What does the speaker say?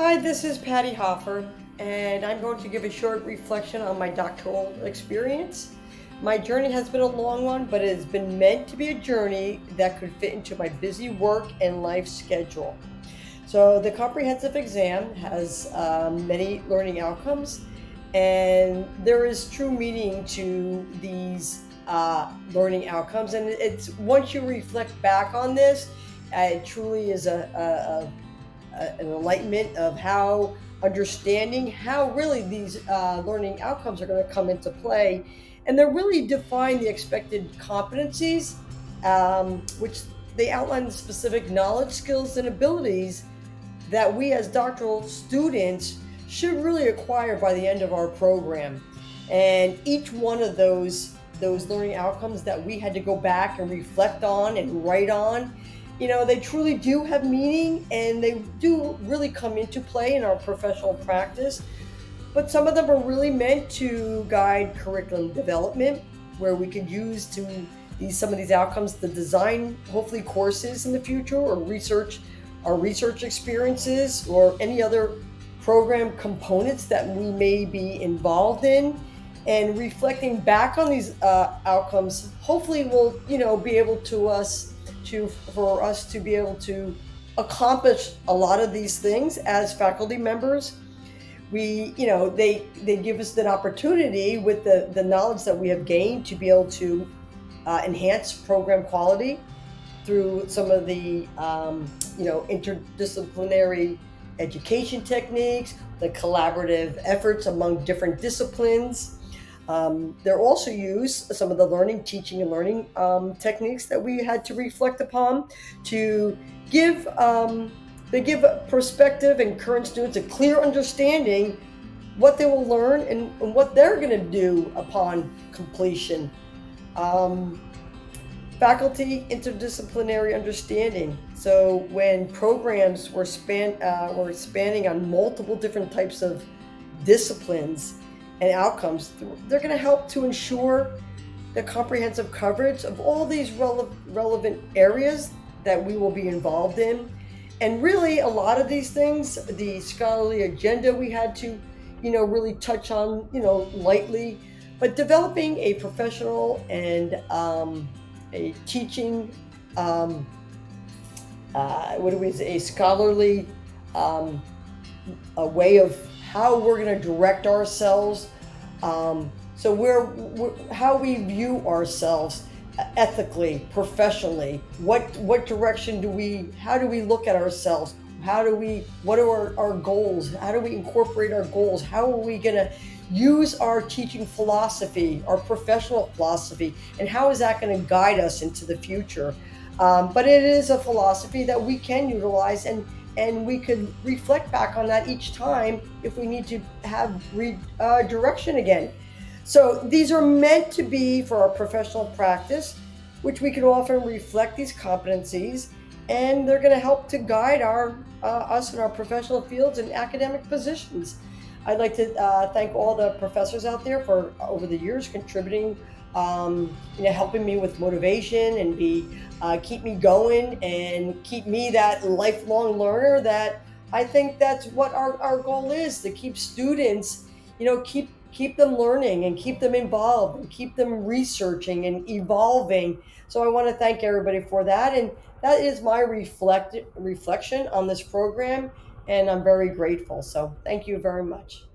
Hi, this is Patty Hoffer, and I'm going to give a short reflection on my doctoral experience. My journey has been a long one, but it has been meant to be a journey that could fit into my busy work and life schedule. So, the comprehensive exam has many learning outcomes, and there is true meaning to these learning outcomes. And it's once you reflect back on this, it truly is an enlightenment of how understanding how really these learning outcomes are going to come into play. And they're really define the expected competencies, which they outline the specific knowledge, skills, and abilities that we as doctoral students should really acquire by the end of our program. And each one of those learning outcomes that we had to go back and reflect on and write on, they truly do have meaning and they do really come into play in our professional practice. But some of them are really meant to guide curriculum development, where we could use to these some of these outcomes to design hopefully courses in the future or research our research experiences or any other program components that we may be involved in. And reflecting back on these outcomes hopefully will be able to us to for us to be able to accomplish a lot of these things as faculty members. They give us that opportunity with the knowledge that we have gained to be able to enhance program quality through some of the interdisciplinary education techniques, the collaborative efforts among different disciplines. They're also used some of the teaching and learning techniques that we had to reflect upon to give they give perspective and current students a clear understanding what they will learn and what they're going to do upon completion. Um, Faculty interdisciplinary understanding. So when programs were spanning on multiple different types of disciplines and outcomes, they're going to help to ensure the comprehensive coverage of all these relevant areas that we will be involved in. And really, a lot of these things, the scholarly agenda we had to, really touch on, lightly, but developing a professional and a teaching, um, what do we say, a scholarly um, a way of how we're going to direct ourselves. So how we view ourselves ethically, professionally. What direction how do we look at ourselves? What are our goals? How do we incorporate our goals? How are we going to use our teaching philosophy, our professional philosophy, and how is that going to guide us into the future? But it is a philosophy that we can utilize, and we could reflect back on that each time if we need to have direction again. So these are meant to be for our professional practice, which we can often reflect these competencies, and they're going to help to guide us in our professional fields and academic positions. I'd like to thank all the professors out there for over the years contributing, helping me with motivation and keep me going and keep me that lifelong learner. That I think that's what our goal is, to keep students, keep them learning and keep them involved and keep them researching and evolving. So I want to thank everybody for that, and that is my reflection on this program, and I'm very grateful. So thank you very much.